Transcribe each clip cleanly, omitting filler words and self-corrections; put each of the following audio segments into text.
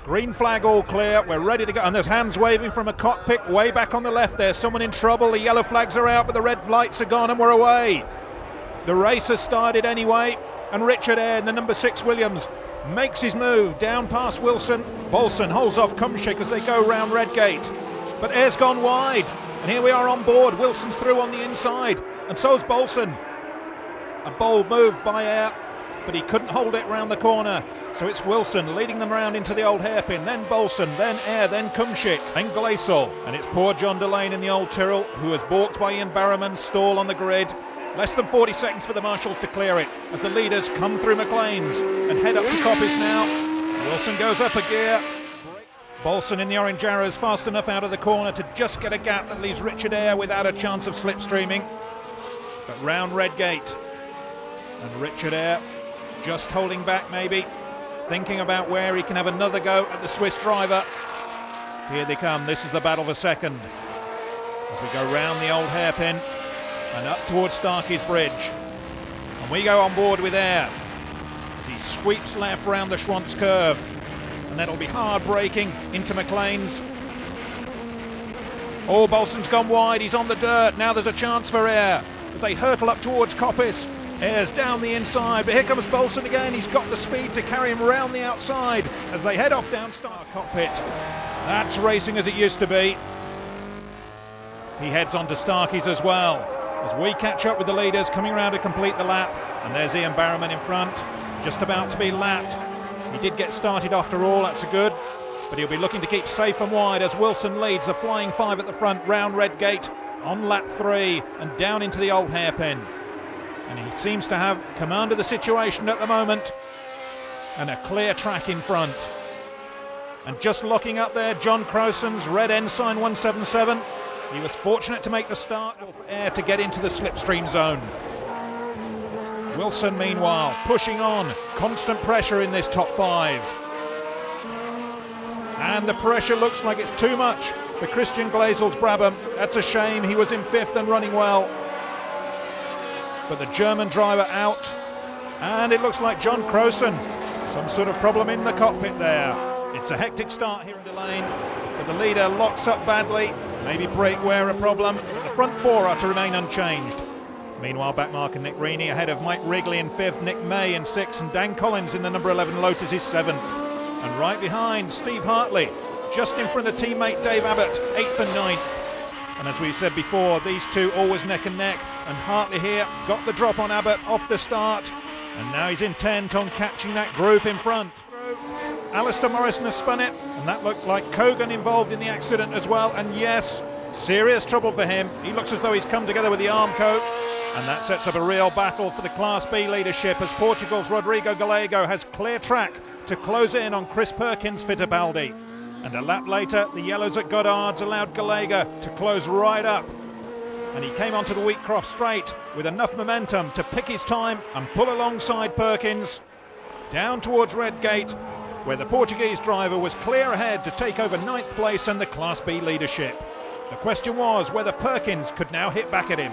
Green flag all clear, we're ready to go, and there's hands waving from a cockpit way back on the left there. Someone in trouble, the yellow flags are out, but the red lights are gone and we're away. The race has started anyway, and Richard Eyre in the number 6 Williams makes his move down past Wilson. Bolson holds off Kumshik as they go round Redgate, but Eyre's gone wide, and here we are on board. Wilson's through on the inside, and so's Bolson. A bold move by Eyre, but he couldn't hold it round the corner. So it's Wilson leading them round into the old hairpin, then Bolson, then Eyre, then Kumshik, then Glaisel. And it's poor John Delane in the old Tyrrell, who was balked by Ian Barrowman's stall on the grid. Less than 40 seconds for the marshals to clear it as the leaders come through McLean's and head up to Coppice now. Wilson goes up a gear. Bolson in the orange arrows fast enough out of the corner to just get a gap that leaves Richard Eyre without a chance of slipstreaming. But round Redgate, and Richard Eyre just holding back maybe, thinking about where he can have another go at the Swiss driver. Here they come, this is the battle for second. As we go round the old hairpin and up towards Starkey's Bridge. And we go on board with Eyre as he sweeps left round the Schwantz curve. And that'll be hard braking into McLean's. Oh, Bolson's gone wide, he's on the dirt. Now there's a chance for Eyre as they hurtle up towards Coppice. Eyre's down the inside, but here comes Bolson again. He's got the speed to carry him around the outside as they head off down Star Cockpit. That's racing as it used to be. He heads on to Starkey's as well as we catch up with the leaders coming around to complete the lap. And there's Ian Barrowman in front, just about to be lapped. He did get started after all, that's a good, but he'll be looking to keep safe and wide as Wilson leads the Flying Five at the front round Redgate on lap 3 and down into the old hairpin. And he seems to have command of the situation at the moment, and a clear track in front. And just locking up there, John Crowson's red ensign 177. He was fortunate to make the start for Eyre to get into the slipstream zone. Wilson meanwhile pushing on, constant pressure in this top 5. And the pressure looks like it's too much for Christian Glaisel's Brabham. That's a shame, he was in 5th and running well. But the German driver out, and it looks like John Crowson, some sort of problem in the cockpit there. It's a hectic start here in Delane, but the leader locks up badly, maybe brake wear a problem. The front 4 are to remain unchanged. Meanwhile, backmarker Nick Reaney ahead of Mike Wrigley in 5th, Nick May in 6th, and Dan Collins in the number 11 Lotus is 7th. And right behind, Steve Hartley, just in front of teammate Dave Abbott, 8th and 9th. And as we said before, these two always neck and neck, and Hartley here got the drop on Abbott off the start, and now he's intent on catching that group in front. Alistair Morrison has spun it, and that looked like Kogan involved in the accident as well, and yes, serious trouble for him. He looks as though he's come together with the arm coat, and that sets up a real battle for the Class B leadership as Portugal's Rodrigo Gallego has clear track to close in on Chris Perkins Fittipaldi. And a lap later, the yellows at Goddard's allowed Gallego to close right up. And he came onto the Wheatcroft straight with enough momentum to pick his time and pull alongside Perkins down towards Redgate, where the Portuguese driver was clear ahead to take over 9th place and the Class B leadership. The question was whether Perkins could now hit back at him.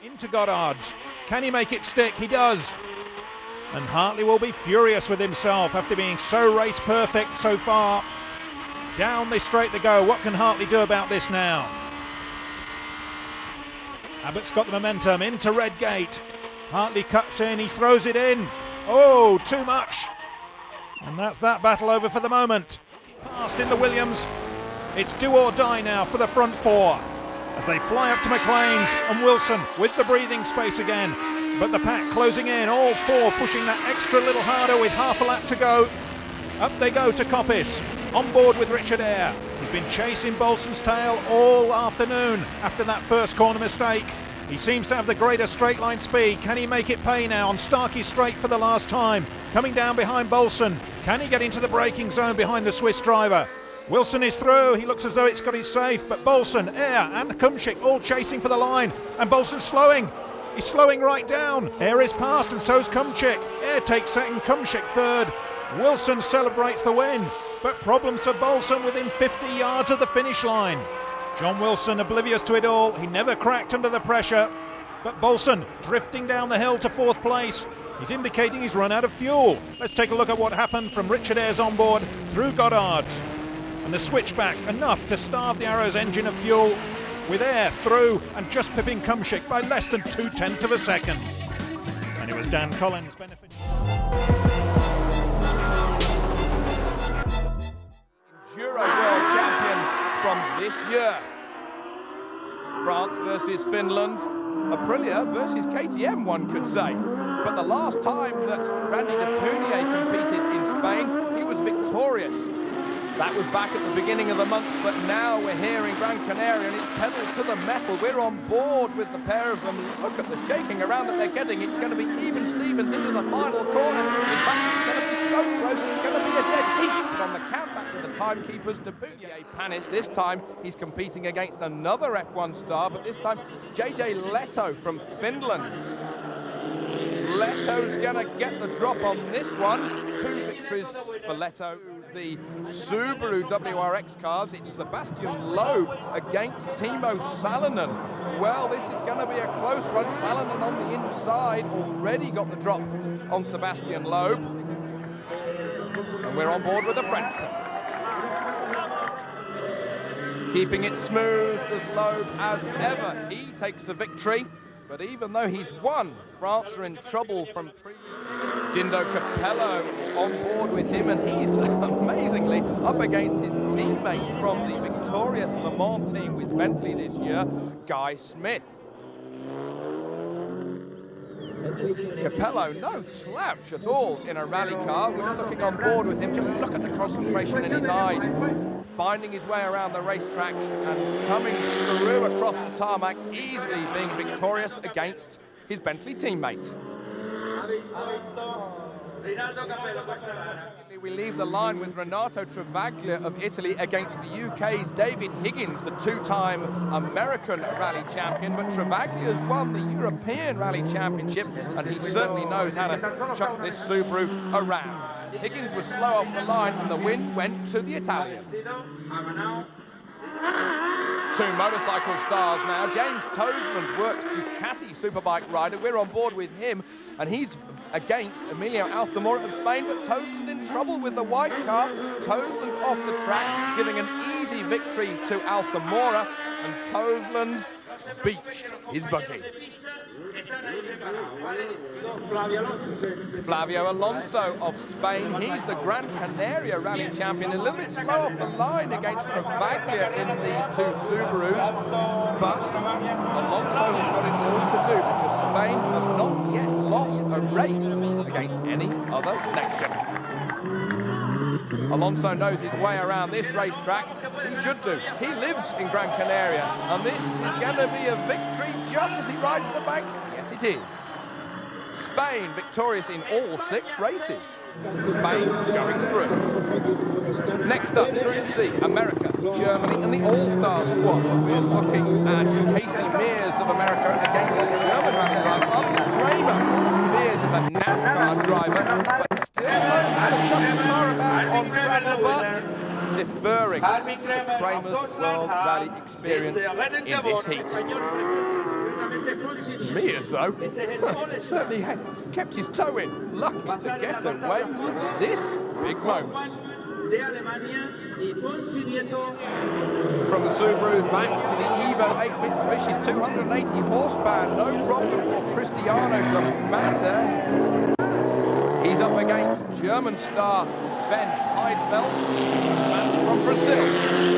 Into Goddard's. Can he make it stick? He does. And Hartley will be furious with himself after being so race perfect so far. Down this straight they go. What can Hartley do about this now? Abbott's got the momentum into Redgate. Hartley cuts in, he throws it in. Oh, too much. And that's that battle over for the moment. Past in the Williams. It's do or die now for the front 4 as they fly up to McLean's, and Wilson with the breathing space again. But the pack closing in, all 4 pushing that extra little harder with half a lap to go. Up they go to Coppice, on board with Richard Eyre. He's been chasing Bolson's tail all afternoon after that first corner mistake. He seems to have the greater straight line speed. Can he make it pay now on Starkey Straight for the last time? Coming down behind Bolson. Can he get into the braking zone behind the Swiss driver? Wilson is through, he looks as though it's got his safe, but Bolson, Eyre and Kumshik all chasing for the line, and Bolson's slowing. He's slowing right down. Eyre is past and so's Kumshik. Eyre takes 2nd, Kumshik 3rd. Wilson celebrates the win, but problems for Bolson within 50 yards of the finish line. John Wilson oblivious to it all, he never cracked under the pressure, but Bolson drifting down the hill to 4th place. He's indicating he's run out of fuel. Let's take a look at what happened from Richard Ayres onboard through Goddard's. And the switchback, enough to starve the Arrow's engine of fuel, with air through and just pipping Kumshik by less than 0.2 of a second. And it was Dan Collins benefiting. Enduro World Champion from this year. France versus Finland. Aprilia versus KTM, one could say. But the last time that Randy de Punier competed in Spain, he was victorious. That was back at the beginning of the month, but now we're here in Cran Canaria and it's pedal to the metal. We're on board with the pair of them. Look at the shaking around that they're getting. It's going to be even Stevens into the final corner. In fact, it's going to be so close, it's going to be a dead heat. But on the countback to the timekeepers, de Punier Panis. This time he's competing against another F1 star, but this time JJ Leto from Finland. Leto's going to get the drop on this one. 2 victories for Leto. The Subaru WRX cars, it's Sebastian Loeb against Timo Salonen. Well, this is going to be a close one. Salonen on the inside already got the drop on Sebastian Loeb. And we're on board with the Frenchman. Keeping it smooth as Loeb as ever. He takes the victory. But even though he's won, France are in trouble from Dindo Capello on board with him, and he's amazingly up against his teammate from the victorious Le Mans team with Bentley this year, Guy Smith. Capello, no slouch at all in a rally car. We're looking on board with him. Just look at the concentration in his eyes. Finding his way around the racetrack and coming through across the tarmac, easily being victorious against his Bentley teammate. We leave the line with Renato Travaglia of Italy against the UK's David Higgins, the 2-time American rally champion. But Travaglia's won the European Rally Championship, and he certainly knows how to chuck this Subaru around. Higgins was slow off the line, and the win went to the Italian. 2 motorcycle stars now. James Toseland works Ducati Superbike rider. We're on board with him, and he's against Emilio Altamora of Spain, but Toseland in trouble with the white car. Toseland off the track, giving an easy victory to Altamora, and Toseland beached his buggy. Flavio Alonso of Spain, he's the Gran Canaria rally champion, a little bit slow off the line against Travaglia in these 2 Subarus, but Alonso has got it all to do because Spain have not yet lost a race against any other nation. Alonso knows his way around this racetrack. He should do. He lives in Gran Canaria, and this is going to be a victory just as he rides the bank. Yes, it is. Spain victorious in all 6 races. Spain going through. Next up, Group C, America, Germany, and the All-Star squad. We're looking at Casey Mears of America against the German rally driver, Armin Kramer. Mears is a NASCAR driver, but still knows how to chuck the car about on gravel, but deferring to Kramer's World Rally experience in this heat. Mears, though, certainly kept his toe in. Lucky to get away with this big moment. From the Subarus back to the Evo 8 Mitsubishi's 280 horsepower. No problem for Cristiano to matter. He's up against German star Sven Heidfeld. And from Brazil,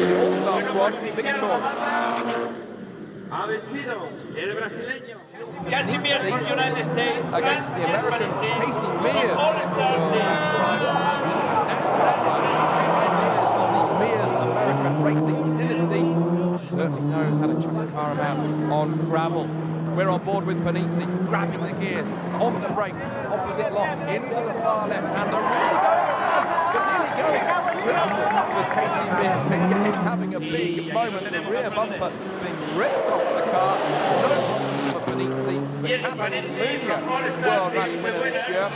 the All-Star squad, victorious. Against the American Casey Mears. The Mears American racing dynasty certainly knows how to chuck the car about on gravel. We're on board with Panizzi, grabbing the gears, on the brakes, opposite lock, into the far left-hander, really going around, but nearly going turtle was Casey Mears, again having a big moment, the rear bumper being ripped off the car. No problem for Panizzi, the Catalan World Rally winner this year.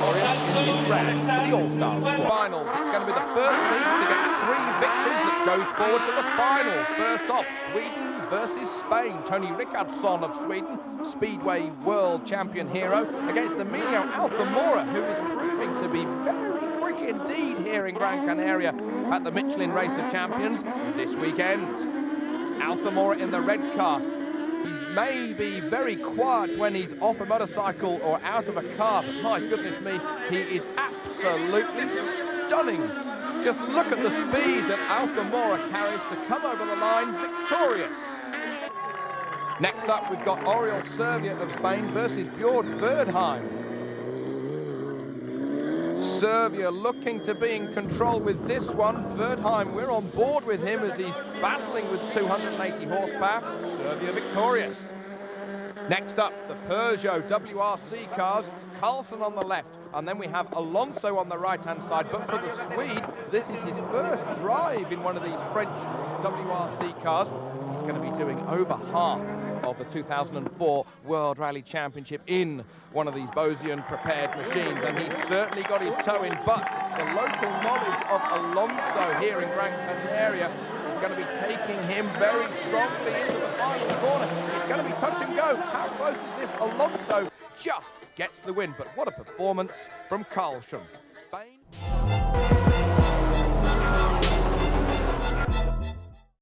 Victorious is rare for the All-Stars squad. Finals, it's going to be the first team to get 3 victories that go forward to the final. First off, Sweden versus Spain. Tony Rickardsson of Sweden, Speedway World Champion hero, against Emilio Altamora, who is proving to be very quick indeed here in Cran Canaria at the Michelin Race of Champions this weekend. Altamora in the red car. He may be very quiet when he's off a motorcycle or out of a car, but my goodness me, he is absolutely stunning. Just look at the speed that Altamora carries to come over the line victorious. Next up, we've got Oriol Servia of Spain versus Björn Verdheim. Servia looking to be in control with this one. Verdheim, we're on board with him as he's battling with 280 horsepower. Servia victorious. Next up, the Peugeot WRC cars. Carlson on the left, and then we have Alonso on the right-hand side. But for the Swede, this is his first drive in one of these French WRC cars. He's going to be doing over half of the 2004 World Rally Championship in one of these Bosian prepared machines, and he's certainly got his toe in, but the local knowledge of Alonso here in Cran Canaria is going to be taking him very strongly into the final corner. It's going to be touch and go. How close is this? Alonso just gets the win, but what a performance from Carlson. Spain.